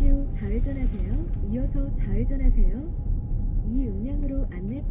잠시 후 좌회전하세요. 이어서 좌회전하세요. 이 음량으로 안내.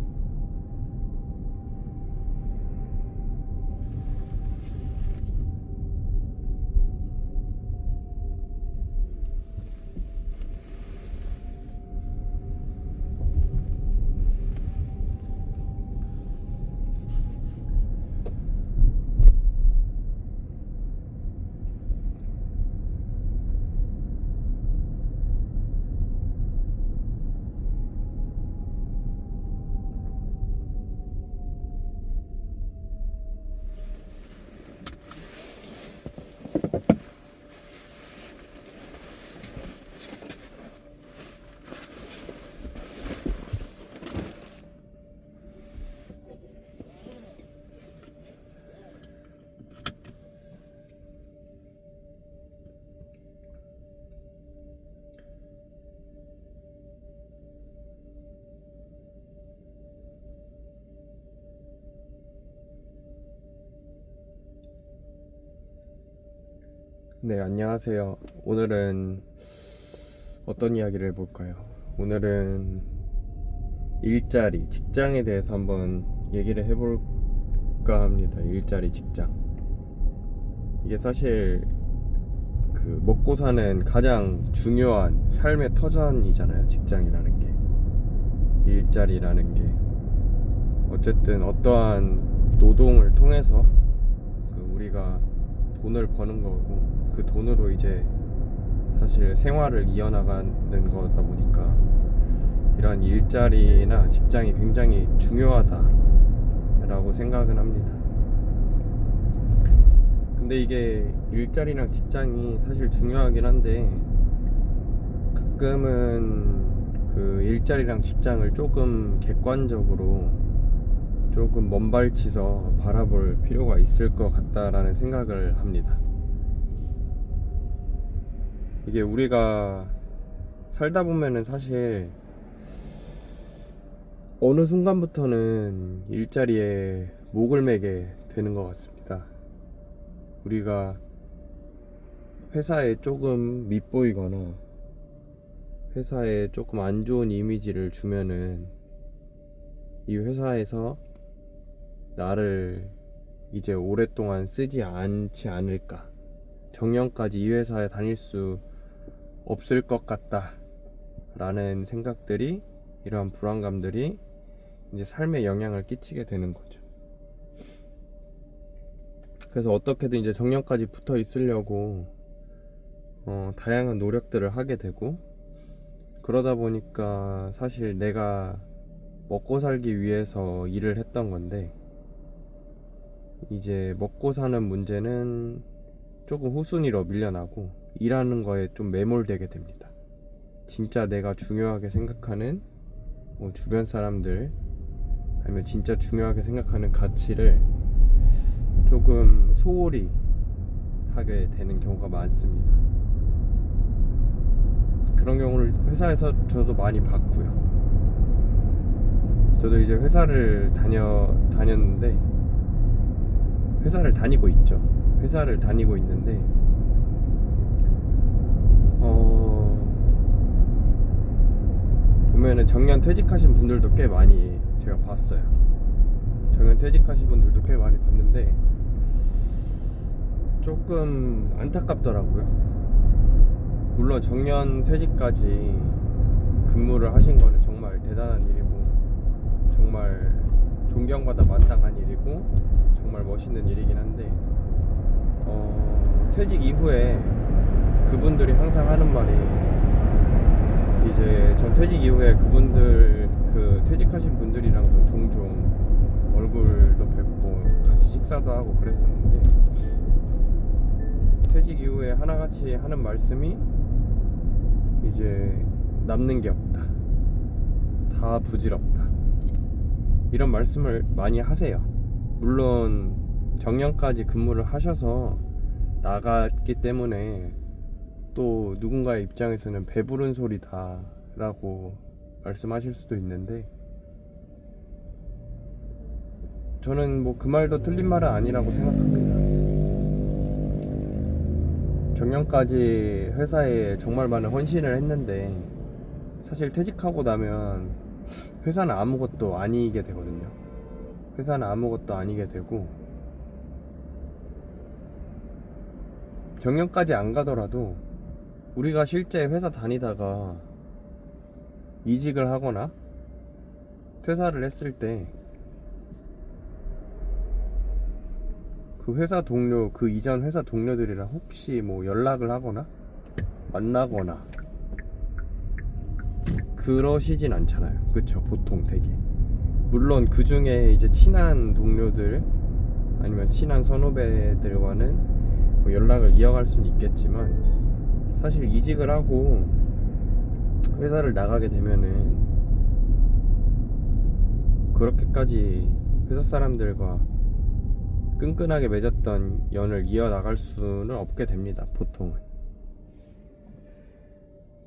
네, 안녕하세요. 오늘은 어떤 이야기를 해볼까요? 오늘은 일자리, 직장에 대해서 한번 얘기를 해볼까 합니다. 일자리, 직장. 이게 사실 그 먹고 사는 가장 중요한 삶의 터전이잖아요. 직장이라는 게. 일자리라는 게. 어쨌든 어떠한 노동을 통해서 우리가 돈을 버는 거고, 그 돈으로 이제 사실 생활을 이어나가는 거다 보니까 이런 일자리나 직장이 굉장히 중요하다라고 생각은 합니다. 근데 이게 일자리랑 직장이 사실 중요하긴 한데, 가끔은 그 일자리랑 직장을 조금 객관적으로 조금 먼발치서 바라볼 필요가 있을 것 같다라는 생각을 합니다. 이게 우리가 살다 보면은 사실 어느 순간부터는 일자리에 목을 매게 되는 것 같습니다. 우리가 회사에 조금 밉보이거나 회사에 조금 안 좋은 이미지를 주면은 이 회사에서 나를 이제 오랫동안 쓰지 않지 않을까, 정년까지 이 회사에 다닐 수 없을 것 같다 라는 생각들이, 이러한 불안감들이 이제 삶에 영향을 끼치게 되는 거죠. 그래서 어떻게든 이제 정년까지 붙어 있으려고 다양한 노력들을 하게 되고, 그러다 보니까 사실 내가 먹고 살기 위해서 일을 했던 건데, 이제 먹고 사는 문제는 조금 후순위로 밀려나고 일하는 거에 좀 매몰되게 됩니다. 진짜 내가 중요하게 생각하는 주변 사람들, 아니면 진짜 중요하게 생각하는 가치를 조금 소홀히 하게 되는 경우가 많습니다. 그런 경우를 회사에서 저도 많이 봤고요. 저도 이제 회사를 다녔는데, 회사를 다니고 있죠. 회사를 다니고 있는데 보면은 정년 퇴직하신 분들도 꽤 많이 제가 봤어요. 정년 퇴직하신 분들도 꽤 많이 봤는데 조금 안타깝더라고요. 물론 정년 퇴직까지 근무를 하신 거는 정말 대단한 일이고, 정말 존경받아 마땅한 일이고, 정말 멋있는 일이긴 한데, 퇴직 이후에 그분들이 항상 하는 말이, 이제 전 퇴직 이후에 그분들, 그 퇴직하신 분들이랑도 종종 얼굴도 뵙고 같이 식사도 하고 그랬었는데, 퇴직 이후에 하나같이 하는 말씀이 이제 남는 게 없다, 다 부질없다, 이런 말씀을 많이 하세요. 물론 정년까지 근무를 하셔서 나갔기 때문에 또 누군가의 입장에서는 배부른 소리다 라고 말씀하실 수도 있는데, 저는 그 말도 틀린 말은 아니라고 생각합니다. 작년까지 회사에 정말 많은 헌신을 했는데 사실 퇴직하고 나면 회사는 아무것도 아니게 되거든요. 회사는 아무것도 아니게 되고 작년까지 안 가더라도 우리가 실제 회사 다니다가 이직을 하거나 퇴사를 했을 때 그 회사 동료, 그 이전 회사 동료들이랑 혹시 뭐 연락을 하거나 만나거나 그러시진 않잖아요. 그쵸? 보통 되게. 물론 그 중에 이제 친한 동료들 아니면 친한 선후배들과는 뭐 연락을 이어갈 수는 있겠지만 사실 이직을 하고 회사를 나가게 되면은 그렇게까지 회사 사람들과 끈끈하게 맺었던 연을 이어나갈 수는 없게 됩니다. 보통은.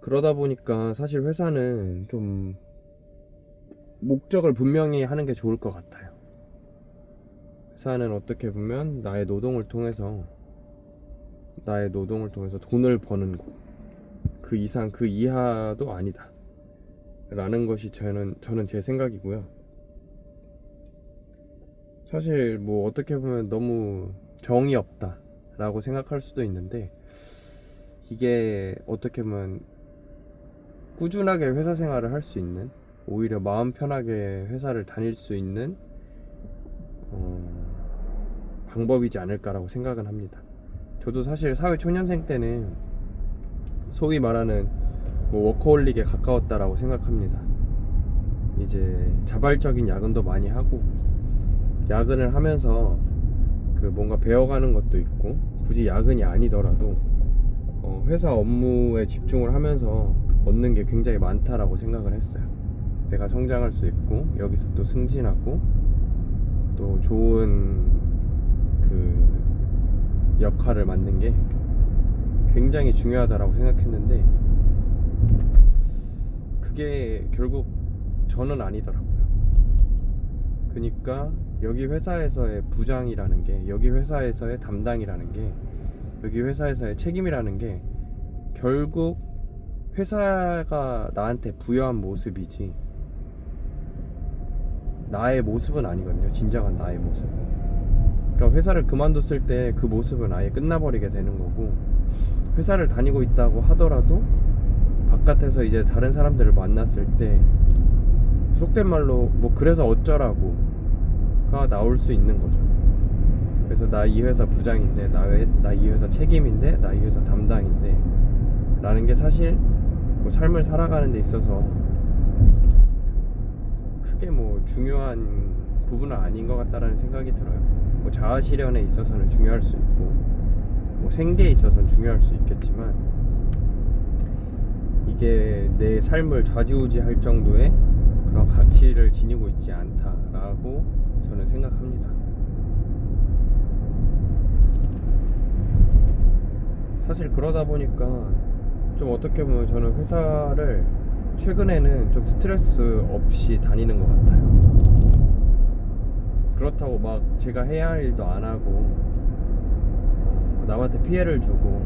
그러다 보니까 사실 회사는 좀 목적을 분명히 하는 게 좋을 것 같아요. 회사는 어떻게 보면 나의 노동을 통해서 돈을 버는 곳, 그 이상 그 이하도 아니다 라는 것이 저는 제 생각이고요. 사실 뭐 어떻게 보면 너무 정이 없다 라고 생각할 수도 있는데 이게 어떻게 보면 꾸준하게 회사 생활을 할 수 있는, 오히려 마음 편하게 회사를 다닐 수 있는 방법이지 않을까라고 생각은 합니다. 저도 사실 사회 초년생 때는 소위 말하는 뭐 워커홀릭에 가까웠다라고 생각합니다. 이제 자발적인 야근도 많이 하고 야근을 하면서 그 뭔가 배워가는 것도 있고 굳이 야근이 아니더라도 회사 업무에 집중을 하면서 얻는 게 굉장히 많다라고 생각을 했어요. 내가 성장할 수 있고 여기서 또 승진하고 또 좋은 그 역할을 맡는 게 굉장히 중요하다라고 생각했는데 그게 결국 저는 아니더라고요. 그러니까 여기 회사에서의 부장이라는 게, 여기 회사에서의 담당이라는 게, 여기 회사에서의 책임이라는 게 결국 회사가 나한테 부여한 모습이지 나의 모습은 아니거든요. 진정한 나의 모습. 그러니까 회사를 그만뒀을 때 그 모습은 아예 끝나버리게 되는 거고, 회사를 다니고 있다고 하더라도 바깥에서 이제 다른 사람들을 만났을 때 속된 말로 뭐 그래서 어쩌라고가 나올 수 있는 거죠. 그래서 나 이 회사 부장인데, 나 이 회사 책임인데, 나 이 회사 담당인데 라는 게 사실 뭐 삶을 살아가는 데 있어서 크게 뭐 중요한 부분은 아닌 것 같다라는 생각이 들어요. 뭐 자아 실현에 있어서는 중요할 수 있고 뭐 생계에 있어서는 중요할 수 있겠지만 이게 내 삶을 좌지우지할 정도의 그런 가치를 지니고 있지 않다라고 저는 생각합니다. 사실 그러다 보니까 좀 어떻게 보면 저는 회사를 최근에는 좀 스트레스 없이 다니는 것 같아요. 그렇다고 막 제가 해야 할 일도 안 하고 남한테 피해를 주고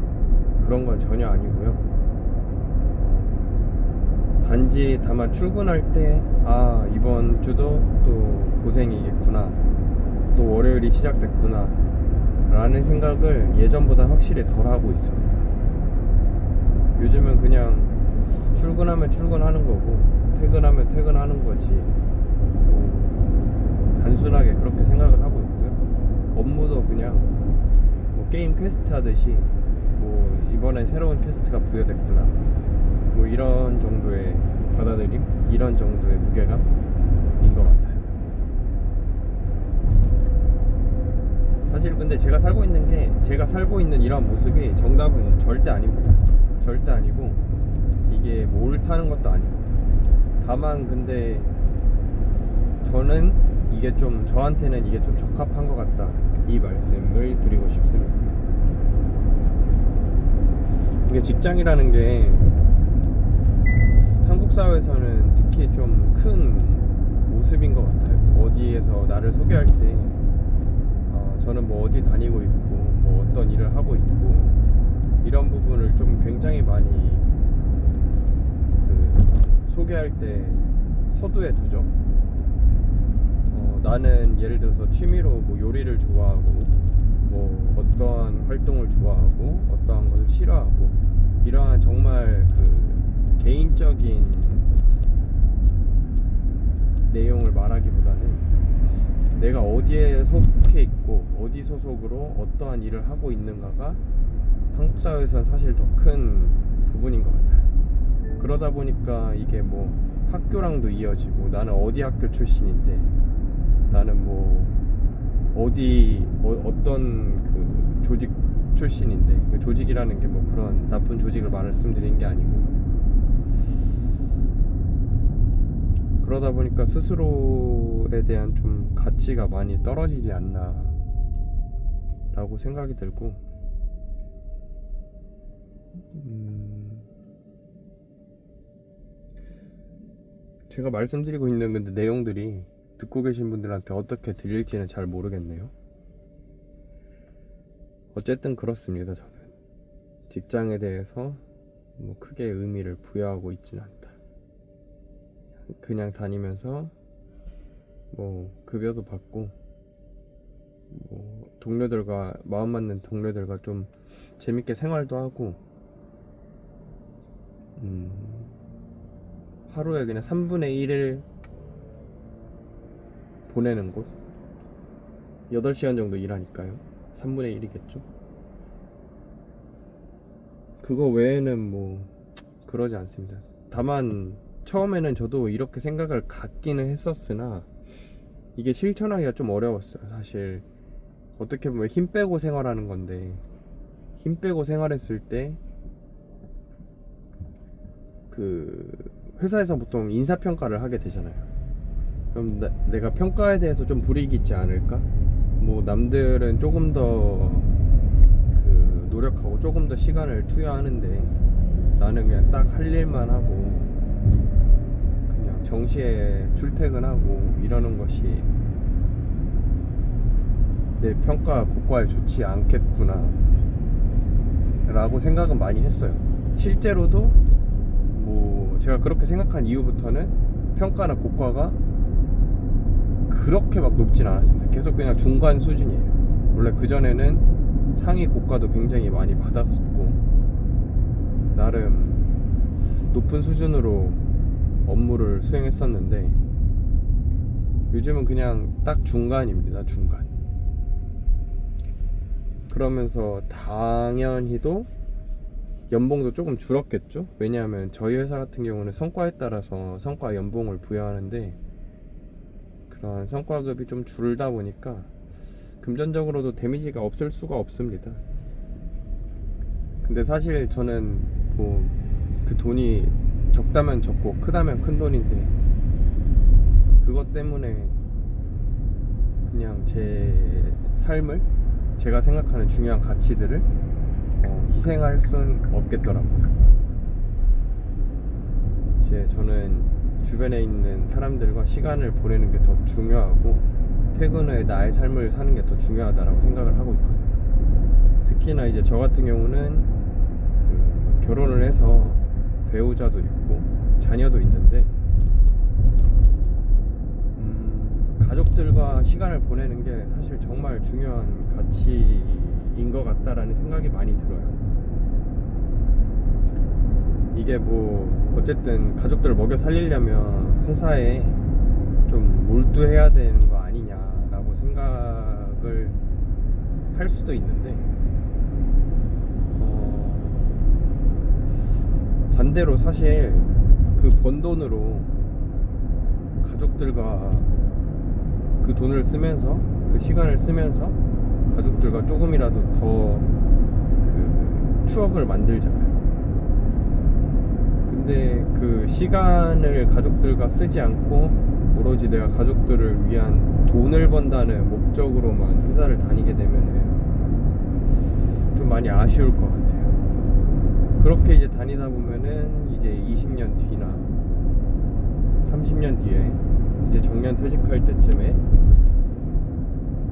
그런 건 전혀 아니고요. 단지 다만 출근할 때 이번 주도 또 고생이겠구나, 또 월요일이 시작됐구나 라는 생각을 예전보다 확실히 덜 하고 있습니다. 요즘은 그냥 출근하면 출근하는 거고 퇴근하면 퇴근하는 거지 뭐 단순하게 그렇게 생각을 하고 있고요. 업무도 그냥 뭐 게임 퀘스트 하듯이 뭐 이번에 새로운 퀘스트가 부여됐구나 뭐 이런 정도의 받아들임, 이런 정도의 무게감인 것 같아요. 사실 근데 제가 살고 있는 이런 모습이 정답은 절대 아닙니다. 절대 아니고 이게 뭐 옳다는 것도 아닙니다. 다만 근데 저는 이게 좀 저한테는 이게 좀 적합한 것 같다, 이 말씀을 드리고 싶습니다. 이게 직장이라는 게 한국 사회에서는 특히 좀 큰 모습인 것 같아요. 어디에서 나를 소개할 때 저는 뭐 어디 다니고 있고 뭐 어떤 일을 하고 있고 이런 부분을 좀 굉장히 많이 소개할 때 서두에 두죠. 나는 예를 들어서 취미로 뭐 요리를 좋아하고 뭐 어떠한 활동을 좋아하고 어떠한 것을 싫어하고 이러한 정말 개인적인 내용을 말하기보다는 내가 어디에 속해 있고 어디 소속으로 어떠한 일을 하고 있는가가 한국 사회에서는 사실 더 큰 부분인 것 같아요. 그러다 보니까 이게 뭐 학교랑도 이어지고 나는 어디 학교 출신인데 나는 뭐 어떤 조직 출신인데 그 조직이라는 게 뭐 그런 나쁜 조직을 말씀드리는 게 아니고 그러다 보니까 스스로에 대한 좀 가치가 많이 떨어지지 않나 라고 생각이 들고 제가 말씀드리고 있는 근데 내용들이 듣고 계신 분들한테 어떻게 들릴지는 잘 모르겠네요. 어쨌든 그렇습니다. 저는 직장에 대해서 뭐 크게 의미를 부여하고 있지는 않다. 그냥 다니면서 뭐 급여도 받고 뭐 동료들과 마음 맞는 동료들과 좀 재밌게 생활도 하고 하루에 그냥 3분의 1을 보내는 곳 8시간 정도 일하니까요. 3분의 1이겠죠. 그거 외에는 뭐 그러지 않습니다. 다만 처음에는 저도 이렇게 생각을 갖기는 했었으나 이게 실천하기가 좀 어려웠어요. 사실 어떻게 보면 힘 빼고 생활하는 건데 힘 빼고 생활했을 때 회사에서 보통 인사평가를 하게 되잖아요. 그럼 내가 평가에 대해서 좀 불이익이 있지 않을까? 뭐 남들은 조금 더 노력하고 조금 더 시간을 투여하는데 나는 그냥 딱 할 일만 하고 그냥 정시에 출퇴근하고 이러는 것이 내 평가 고과에 좋지 않겠구나 라고 생각은 많이 했어요. 실제로도 뭐 제가 그렇게 생각한 이후부터는 평가나 고과가 그렇게 막 높진 않았습니다. 계속 그냥 중간 수준이에요. 원래 그전에는 상위 고과도 굉장히 많이 받았었고 나름 높은 수준으로 업무를 수행했었는데 요즘은 그냥 딱 중간입니다. 중간. 그러면서 당연히도 연봉도 조금 줄었겠죠. 왜냐하면 저희 회사 같은 경우는 성과에 따라서 성과 연봉을 부여하는데 그런 성과급이 좀 줄다 보니까 금전적으로도 데미지가 없을 수가 없습니다. 근데 사실 저는 뭐 그 돈이 적다면 적고 크다면 큰 돈인데 그것 때문에 그냥 제 삶을 제가 생각하는 중요한 가치들을 희생할 순 없겠더라고요. 이제 저는 주변에 있는 사람들과 시간을 보내는 게 더 중요하고 퇴근 후에 나의 삶을 사는 게 더 중요하다라고 생각을 하고 있거든요. 특히나 이제 저 같은 경우는 결혼을 해서 배우자도 있고 자녀도 있는데 가족들과 시간을 보내는 게 사실 정말 중요한 가치인 것 같다라는 생각이 많이 들어요. 이게 뭐 어쨌든 가족들을 먹여 살리려면 회사에 좀 몰두해야 되는 거 아니냐라고 생각을 할 수도 있는데 반대로 사실 그 번 돈으로 가족들과 그 돈을 쓰면서 그 시간을 쓰면서 가족들과 조금이라도 더 추억을 만들잖아요. 근데 그 시간을 가족들과 쓰지 않고 오로지 내가 가족들을 위한 돈을 번다는 목적으로만 회사를 다니게 되면은 좀 많이 아쉬울 것 같아요. 그렇게 이제 다니다 보면은 이제 20년 뒤나 30년 뒤에 이제 정년 퇴직할 때쯤에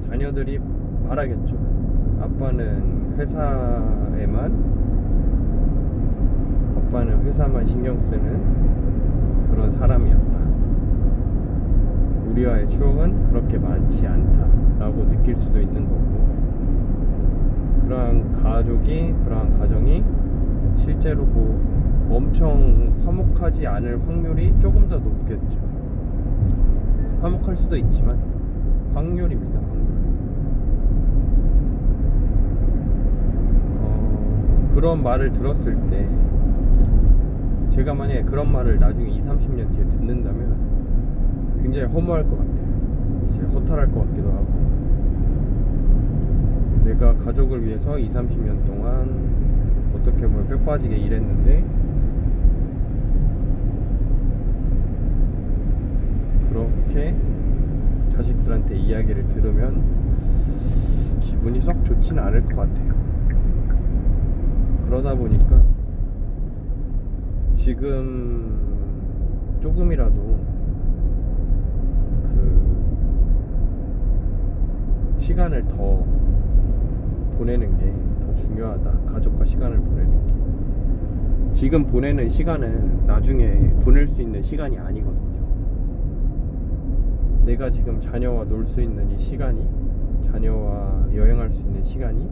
자녀들이 말하겠죠. 아빠는 회사에만 오빠는 회사만 신경 쓰는 그런 사람이었다. 우리와의 추억은 그렇게 많지 않다라고 느낄 수도 있는 거고, 그러한 가정이 실제로 엄청 화목하지 않을 확률이 조금 더 높겠죠. 화목할 수도 있지만 확률입니다. 그런 말을 들었을 때, 제가 만약에 그런 말을 나중에 20-30년 뒤에 듣는다면 굉장히 허무할 것 같아요. 이제 허탈할 것 같기도 하고, 내가 가족을 위해서 20-30년 동안 어떻게 보면 뼈 빠지게 일했는데 그렇게 자식들한테 이야기를 들으면 기분이 썩 좋지는 않을 것 같아요. 그러다 보니까 지금 조금이라도 그 시간을 더 보내는 게 더 중요하다. 가족과 시간을 보내는 게. 지금 보내는 시간은 나중에 보낼 수 있는 시간이 아니거든요. 내가 지금 자녀와 놀 수 있는 이 시간이, 자녀와 여행할 수 있는 시간이,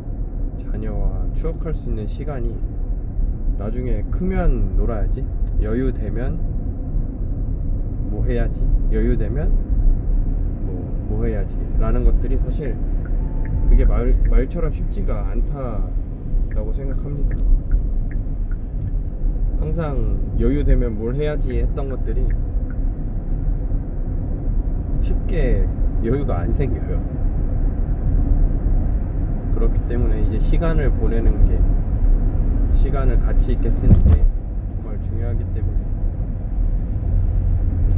자녀와 추억할 수 있는 시간이 나중에 크면 놀아야지, 여유되면 뭐 해야지, 여유되면 뭐 해야지 라는 것들이 사실 그게 말처럼 쉽지가 않다라고 생각합니다. 항상 여유되면 뭘 해야지 했던 것들이 쉽게 여유가 안 생겨요. 그렇기 때문에 이제 시간을 보내는 게, 시간을 가치 있게 쓰는 게 정말 중요하기 때문에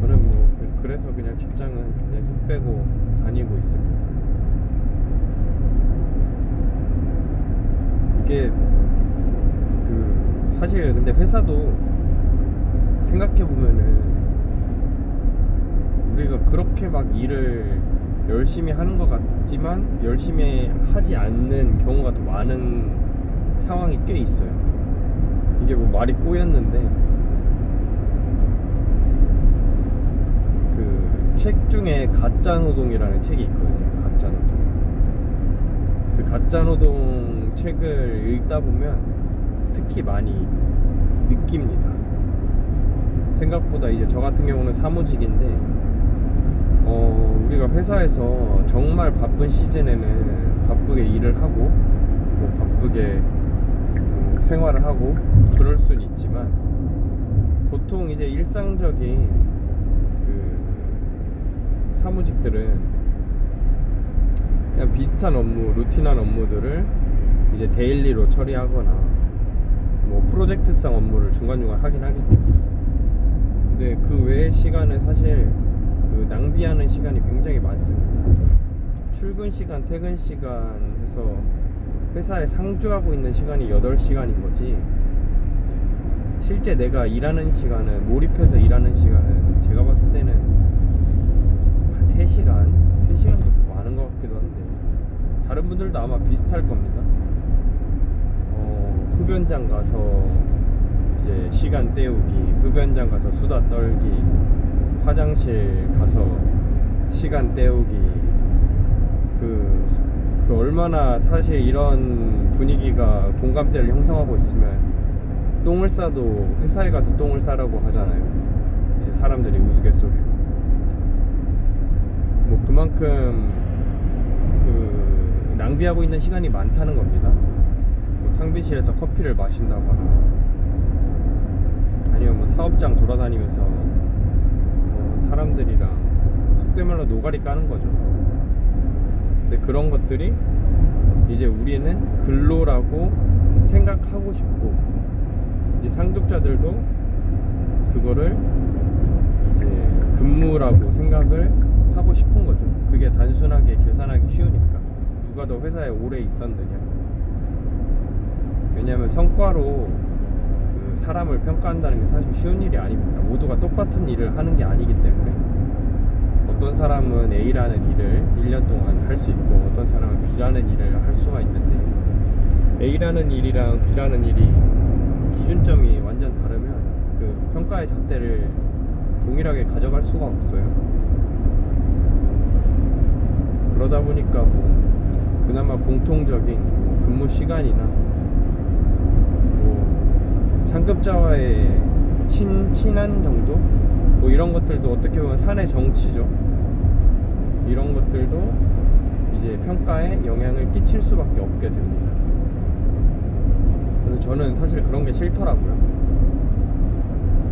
저는 그래서 그냥 직장은 그냥 힘 빼고 다니고 있습니다. 이게 사실 근데 회사도 생각해보면은 우리가 그렇게 막 일을 열심히 하는 것 같지만 열심히 하지 않는 경우가 더 많은 상황이 꽤 있어요. 이게 말이 꼬였는데 그 책 중에 가짜노동이라는 책이 있거든요. 가짜노동. 그 가짜노동 책을 읽다 보면 특히 많이 느낍니다. 생각보다 이제 저 같은 경우는 사무직인데 우리가 회사에서 정말 바쁜 시즌에는 바쁘게 일을 하고 바쁘게 생활을 하고 그럴 수는 있지만, 보통 이제 일상적인 그 사무직들은 그냥 비슷한 업무, 루틴한 업무들을 이제 데일리로 처리하거나 프로젝트성 업무를 중간중간 하긴 하겠죠. 근데 그 외의 시간은 사실 낭비하는 시간이 굉장히 많습니다. 출근 시간, 퇴근 시간 해서 회사에 상주하고 있는 시간이 8시간인 거지, 실제 내가 일하는 시간은, 몰입해서 일하는 시간은 제가 봤을 때는 한 3시간 정도 많은 것 같기도 한데, 다른 분들도 아마 비슷할 겁니다. 흡연장 가서 이제 시간 때우기, 흡연장 가서 수다 떨기, 화장실 가서 시간 때우기, 그 얼마나 사실 이런 분위기가 공감대를 형성하고 있으면 똥을 싸도 회사에 가서 똥을 싸라고 하잖아요. 이제 사람들이 우스갯소리로. 그만큼 낭비하고 있는 시간이 많다는 겁니다. 탕비실에서 커피를 마신다거나 아니면 사업장 돌아다니면서 사람들이랑 속된 말로 노가리 까는 거죠. 근데 그런 것들이 이제 우리는 근로라고 생각하고 싶고, 이제 상급자들도 그거를 이제 근무라고 생각을 하고 싶은 거죠. 그게 단순하게 계산하기 쉬우니까. 누가 더 회사에 오래 있었느냐. 왜냐하면 성과로 사람을 평가한다는 게 사실 쉬운 일이 아닙니다. 모두가 똑같은 일을 하는 게 아니기 때문에 어떤 사람은 A라는 일을 1년 동안 할 수 있고, 어떤 사람은 B라는 일을 할 수가 있는데, A라는 일이랑 B라는 일이 기준점이 완전 다르면 그 평가의 잣대를 동일하게 가져갈 수가 없어요. 그러다 보니까 뭐 그나마 공통적인 뭐 근무 시간이나 뭐 상급자와의 친한 정도? 뭐 이런 것들도 어떻게 보면 사내 정치죠. 이런 것들도 이제 평가에 영향을 끼칠 수밖에 없게 됩니다. 그래서 저는 사실 그런 게 싫더라고요.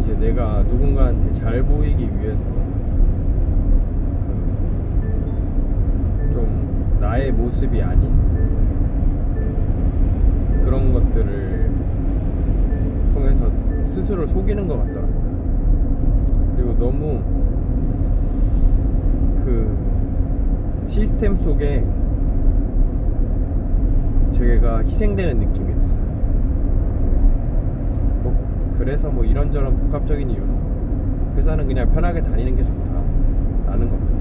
이제 내가 누군가한테 잘 보이기 위해서 좀 나의 모습이 아닌 그런 것들을 통해서 스스로를 속이는 것 같더라고요. 그리고 너무 그 시스템 속에 제가 희생되는 느낌이었어요. 그래서 뭐 이런저런 복합적인 이유로 회사는 그냥 편하게 다니는 게 좋다라는 겁니다.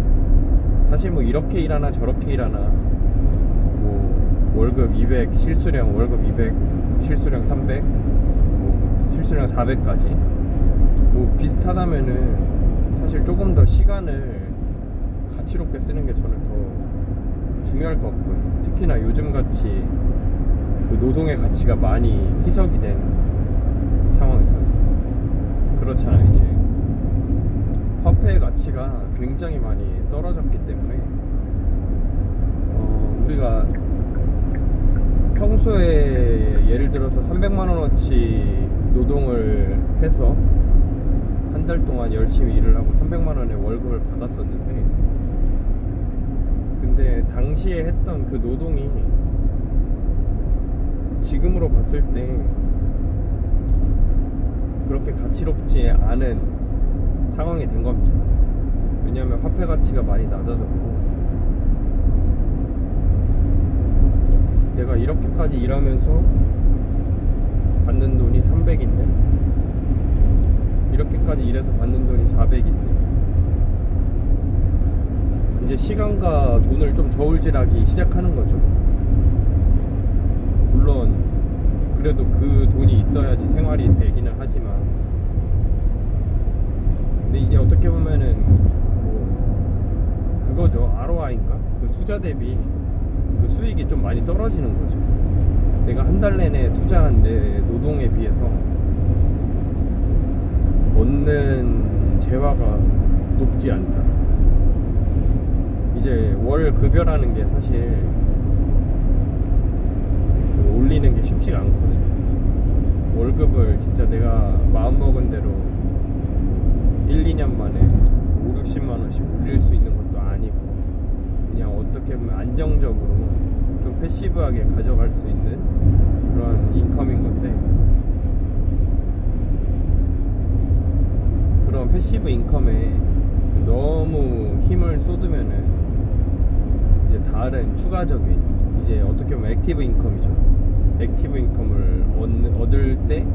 사실 뭐 이렇게 일하나 저렇게 일하나 뭐 월급 200 실수령 월급 200 실수령 300 뭐 실수령 400까지 뭐 비슷하다면은 사실 조금 더 시간을 가치롭게 쓰는 게 저는 더 중요할 것 같거든요. 특히나 요즘같이 그 노동의 가치가 많이 희석이 된 상황에서 그렇잖아요. 이제 화폐의 가치가 굉장히 많이 떨어졌기 때문에 우리가 평소에 예를 들어서 300만 원어치 노동을 해서 한 달 동안 열심히 일을 하고 300만 원의 월급을 받았었는데, 근데 당시에 했던 그 노동이 지금으로 봤을 때 그렇게 가치롭지 않은 상황이 된 겁니다. 왜냐하면 화폐 가치가 많이 낮아졌고, 내가 이렇게까지 일하면서 받는 돈이 300인데 이렇게까지 일해서 받는 돈이 400인데 이제 시간과 돈을 좀 저울질하기 시작하는 거죠. 물론 그래도 그 돈이 있어야지 생활이 되기는 하지만, 근데 이제 어떻게 보면은 뭐 그거죠. ROI인가? 그 투자 대비 그 수익이 좀 많이 떨어지는 거죠. 내가 한 달 내내 투자한 내 노동에 비해서 얻는 재화가 높지 않다. 이제 월 급여라는 게 사실 그 올리는 게 쉽지가 않거든요. 월급을 진짜 내가 마음먹은 대로 1, 2년 만에 5, 60만 원씩 올릴 수 있는 것도 아니고, 그냥 어떻게 보면 안정적으로 좀 패시브하게 가져갈 수 있는 그런 인컴인 건데, 그런 패시브 인컴에 너무 힘을 쏟으면은 이제 다른 추가적인, 이제 어떻게 보면 액티브 인컴이죠. 액티브 인컴을 얻을 때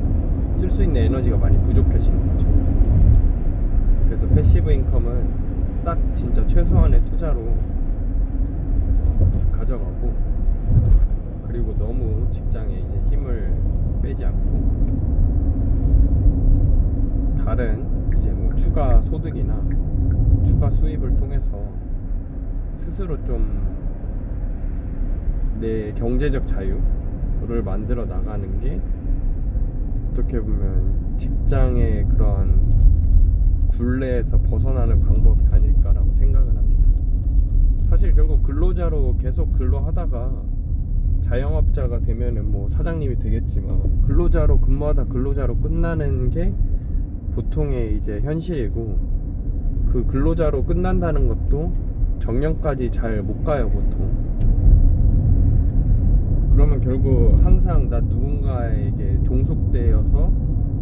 쓸 수 있는 에너지가 많이 부족해지는 거죠. 그래서 패시브 인컴은 딱 진짜 최소한의 투자로 가져가고, 그리고 너무 직장에 이제 힘을 빼지 않고 다른 이제 뭐 추가 소득이나 추가 수입을 통해서 스스로 좀 내 경제적 자유를 만들어 나가는 게 어떻게 보면 직장의 그런 굴레에서 벗어나는 방법이 아닐까라고 생각을 합니다. 사실 결국 근로자로 계속 근로하다가 자영업자가 되면은 뭐 사장님이 되겠지만, 근로자로 근무하다 근로자로 끝나는 게 보통의 이제 현실이고, 그 근로자로 끝난다는 것도 정년까지 잘 못 가요, 보통. 그러면 결국 항상 나 누군가에게 종속되어서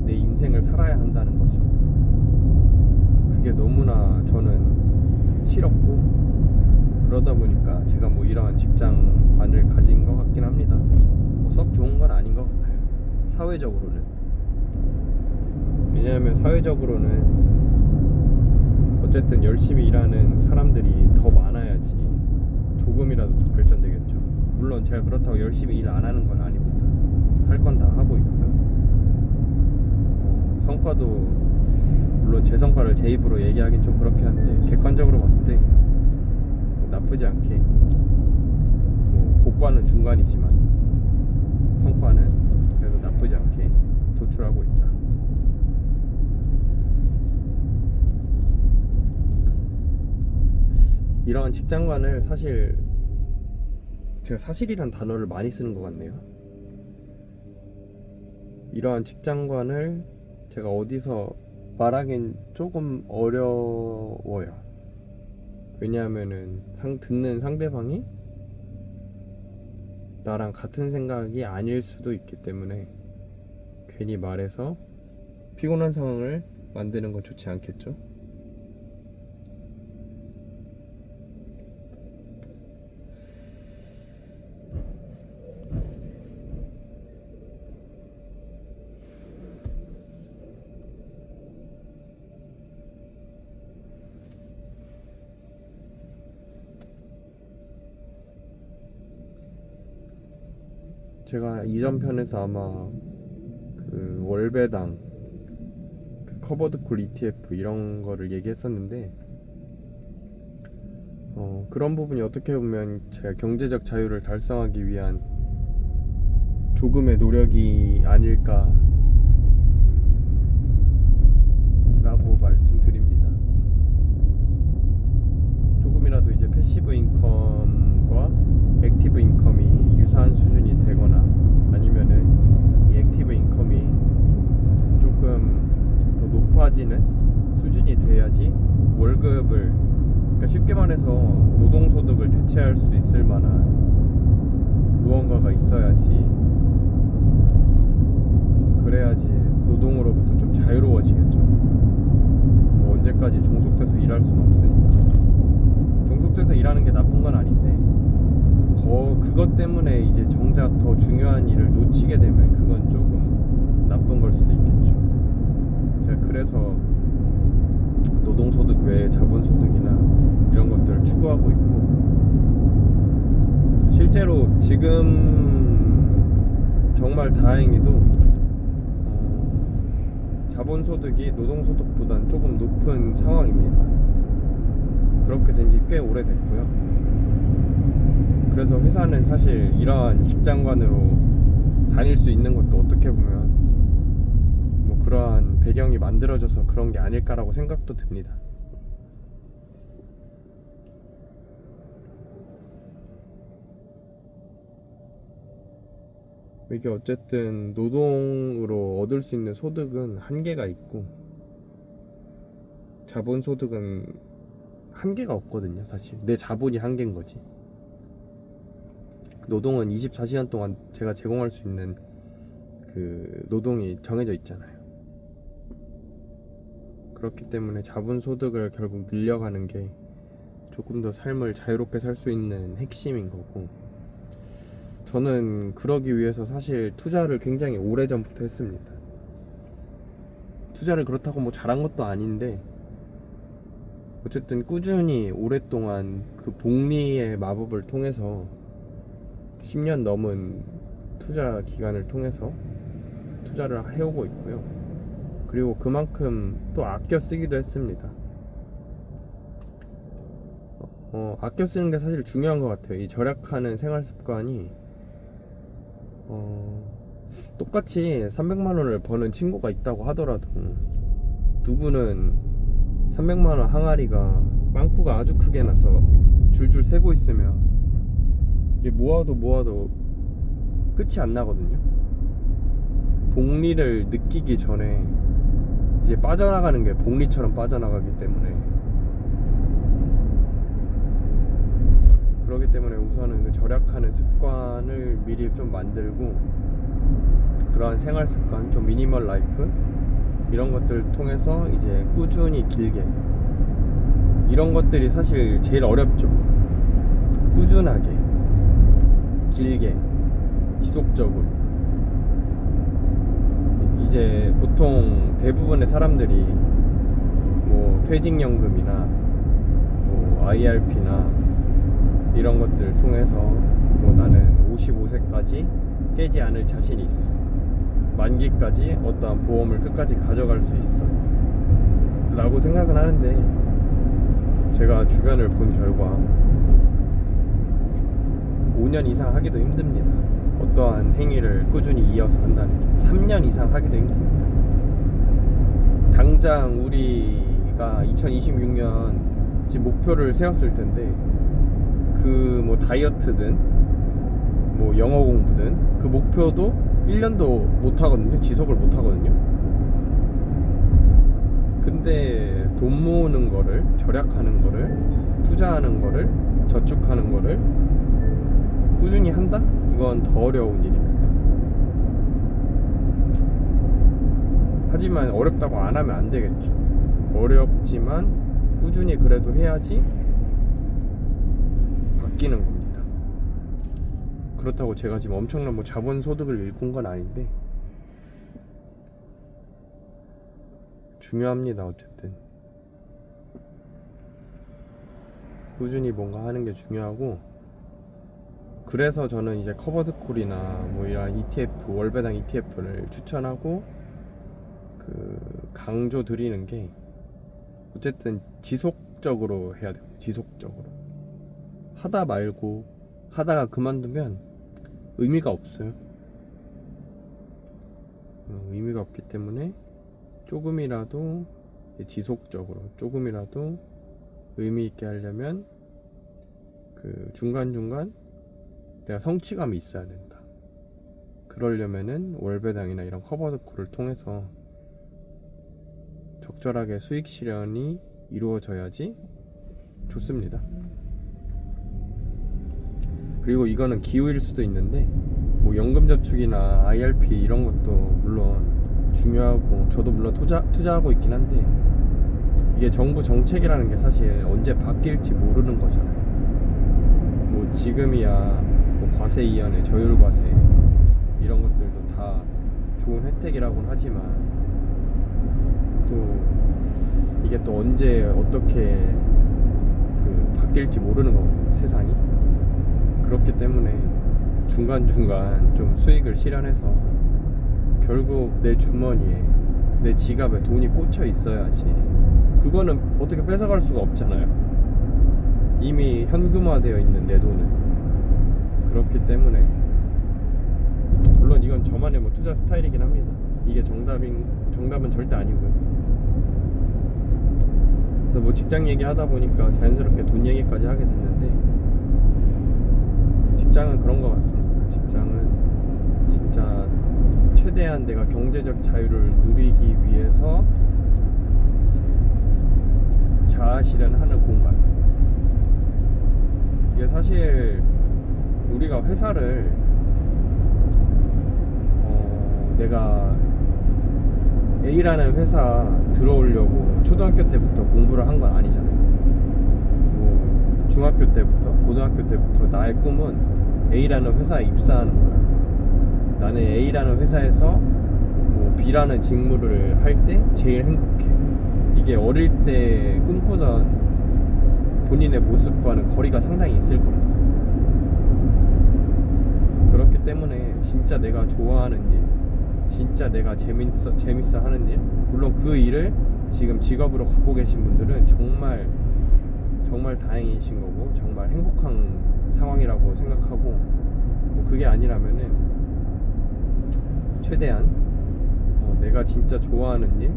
내 인생을 살아야 한다는 거죠. 그게 너무나 저는 싫었고, 그러다 보니까 제가 뭐 이러한 직장관을 가진 것 같긴 합니다. 뭐 썩 좋은 건 아닌 것 같아요, 사회적으로는. 왜냐하면 사회적으로는 어쨌든 열심히 일하는 사람들이 더 많아야지 조금이라도 더 발전되겠죠. 물론 제가 그렇다고 열심히 일 안 하는 건 아닙니다. 할 건 다 하고 있고요. 성과도 물론 제 성과를 제 입으로 얘기하긴 좀 그렇긴 한데 객관적으로 봤을 때 나쁘지 않게 고과는 중간이지만 성과는 그래도 나쁘지 않게 도출하고 있다. 이러한 직장관을 사실 제가 사실이란 단어를 많이 쓰는 것 같네요. 이러한 직장관을 제가 어디서 말하긴 조금 어려워요. 왜냐하면은 듣는 상대방이 나랑 같은 생각이 아닐 수도 있기 때문에 괜히 말해서 피곤한 상황을 만드는 건 좋지 않겠죠. 제가 이전 편에서 아마 그 월배당 그 커버드 콜 ETF 이런 거를 얘기했었는데 그런 부분이 어떻게 보면 제가 경제적 자유를 달성하기 위한 조금의 노력이 아닐까 라고 말씀드립니다. 조금이라도 이제 패시브 인컴과 액티브 인컴이 유사한 수준이 되거나 아니면은 이 액티브 인컴이 조금 더 높아지는 수준이 돼야지 월급을, 그러니까 쉽게 말해서 노동소득을 대체할 수 있을 만한 무언가가 있어야지, 그래야지 노동으로부터 좀 자유로워지겠죠. 뭐 언제까지 종속돼서 일할 수는 없으니까. 종속돼서 일하는 게 나쁜 건 아닌데 그것 때문에 이제 정작 더 중요한 일을 놓치게 되면 그건 조금 나쁜 걸 수도 있겠죠. 제가 그래서 노동소득 외에 자본소득이나 이런 것들을 추구하고 있고, 실제로 지금 정말 다행히도 자본소득이 노동소득보단 조금 높은 상황입니다. 그렇게 된 지 꽤 오래됐고요. 그래서 회사는 사실 이러한 직장관으로 다닐 수 있는 것도 어떻게 보면 뭐 그러한 배경이 만들어져서 그런 게 아닐까라고 생각도 듭니다. 이게 어쨌든 노동으로 얻을 수 있는 소득은 한계가 있고 자본소득은 한계가 없거든요. 사실 내 자본이 한계인 거지. 노동은 24시간 동안 제가 제공할 수 있는 그 노동이 정해져 있잖아요. 그렇기 때문에 자본소득을 결국 늘려가는 게 조금 더 삶을 자유롭게 살 수 있는 핵심인 거고, 저는 그러기 위해서 사실 투자를 굉장히 오래전부터 했습니다. 투자를 그렇다고 뭐 잘한 것도 아닌데 어쨌든 꾸준히 오랫동안 그 복리의 마법을 통해서 10년 넘은 투자 기간을 통해서 투자를 해오고 있고요. 그리고 그만큼 또 아껴 쓰기도 했습니다. 아껴 쓰는 게 사실 중요한 것 같아요. 이 절약하는 생활 습관이 똑같이 300만 원을 버는 친구가 있다고 하더라도 누구는 300만 원 항아리가 빵꾸가 아주 크게 나서 줄줄 새고 있으면 이게 모아도 끝이 안 나거든요. 복리를 느끼기 전에 이제 빠져나가는 게 복리처럼 빠져나가기 때문에, 그렇기 때문에 우선은 그 절약하는 습관을 미리 좀 만들고, 그러한 생활 습관, 좀 미니멀 라이프 이런 것들을 통해서 이제 꾸준히 길게, 이런 것들이 사실 제일 어렵죠. 꾸준하게 길게 지속적으로. 이제 보통 대부분의 사람들이 뭐 퇴직연금이나 뭐 IRP나 이런 것들 통해서 뭐 나는 55세까지 깨지 않을 자신이 있어, 만기까지 어떠한 보험을 끝까지 가져갈 수 있어 라고 생각은 하는데, 제가 주변을 본 결과 5년 이상 하기도 힘듭니다. 어떠한 행위를 꾸준히 이어서 한다는 게 3년 이상 하기도 힘듭니다. 당장 우리가 2026년 지금 목표를 세웠을 텐데, 그 뭐 다이어트든 뭐 영어 공부든 그 목표도 1년도 못 하거든요. 지속을 못 하거든요. 근데 돈 모으는 거를, 절약하는 거를, 투자하는 거를, 저축하는 거를 꾸준히 한다? 이건 더 어려운 일입니다. 하지만 어렵다고 안 하면 안 되겠죠. 어렵지만 꾸준히 그래도 해야지 바뀌는 겁니다. 그렇다고 제가 지금 엄청난 뭐 자본 소득을 일군 건 아닌데, 중요합니다. 어쨌든 꾸준히 뭔가 하는 게 중요하고, 그래서 저는 이제 커버드콜이나 뭐 이런 ETF, 월배당 ETF를 추천하고 강조 드리는 게, 어쨌든 지속적으로 해야 돼요. 지속적으로 하다 말고 하다가 그만두면 의미가 없어요. 의미가 없기 때문에 조금이라도 지속적으로, 조금이라도 의미 있게 하려면 중간중간 내가 성취감이 있어야 된다. 그러려면은 월배당이나 이런 커버드콜을 통해서 적절하게 수익 실현이 이루어져야지 좋습니다. 그리고 이거는 기후일 수도 있는데, 뭐 연금저축이나 IRP 이런 것도 물론 중요하고, 저도 물론 투자하고 있긴 한데, 이게 정부 정책이라는 게 사실 언제 바뀔지 모르는 거잖아요. 뭐 지금이야 뭐 과세 이연에 저율과세 이런 것들도 다 좋은 혜택이라고는 하지만, 또 이게 또 언제 어떻게 바뀔지 모르는 거거든요, 세상이. 그렇기 때문에 중간중간 좀 수익을 실현해서 결국 내 주머니에, 내 지갑에 돈이 꽂혀 있어야지. 그거는 어떻게 뺏어갈 수가 없잖아요. 이미 현금화되어 있는 내 돈은. 그렇기 때문에 물론 이건 저만의 뭐 투자 스타일이긴 합니다. 이게 정답은 절대 아니고요. 그래서 뭐 직장 얘기하다 보니까 자연스럽게 돈 얘기까지 하게 됐는데, 직장은 그런 것 같습니다. 직장은 진짜 최대한 내가 경제적 자유를 누리기 위해서 이제 자아 실현하는 공간. 이게 사실 우리가 회사를 내가 A라는 회사 들어오려고 초등학교 때부터 공부를 한 건 아니잖아요. 뭐 중학교 때부터, 고등학교 때부터 나의 꿈은 A라는 회사에 입사하는 거야. 나는 A라는 회사에서 뭐 B라는 직무를 할 때 제일 행복해. 이게 어릴 때 꿈꾸던 본인의 모습과는 거리가 상당히 있을 겁니다. 그렇기 때문에 진짜 내가 좋아하는 일, 진짜 내가 재밌어 하는 일, 물론 그 일을 지금 직업으로 갖고 계신 분들은 정말 다행이신 거고, 정말 행복한 상황이라고 생각하고, 뭐 그게 아니라면은 최대한 내가 진짜 좋아하는 일,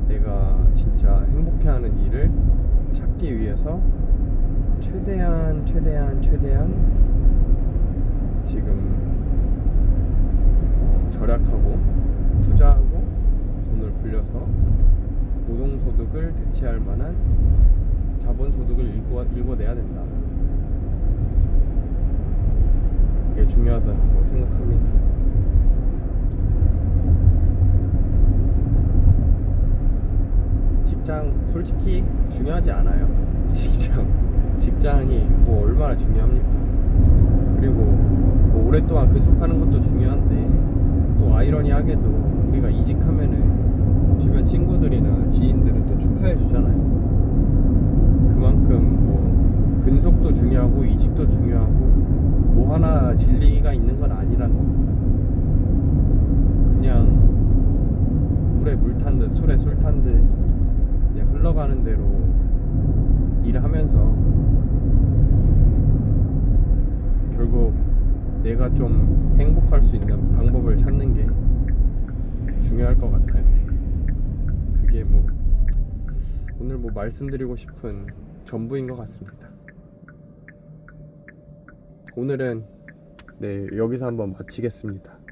내가 진짜 행복해하는 일을 찾기 위해서 최대한 지금 절약하고 투자하고 돈을 불려서 노동소득을 대체할 만한 자본소득을 일궈내야 된다. 그게 중요하다고 생각합니다. 직장 솔직히 중요하지 않아요. 직장이 뭐 얼마나 중요합니까? 그리고 뭐 오랫동안 근속하는 것도 중요한데, 또 아이러니하게도 우리가 이직하면은 주변 친구들이나 지인들은 또 축하해 주잖아요. 그만큼 뭐 근속도 중요하고 이직도 중요하고 뭐 하나 진리가 있는 건 아니라는 겁니다. 그냥 물에 물 탄 듯 술에 술 탄 듯 그냥 흘러가는 대로 일하면서 결국 내가 좀 행복할 수 있는 방법을 찾는 게 중요할 것 같아요. 그게 뭐 오늘 뭐 말씀드리고 싶은 전부인 것 같습니다. 오늘은 네, 여기서 한번 마치겠습니다.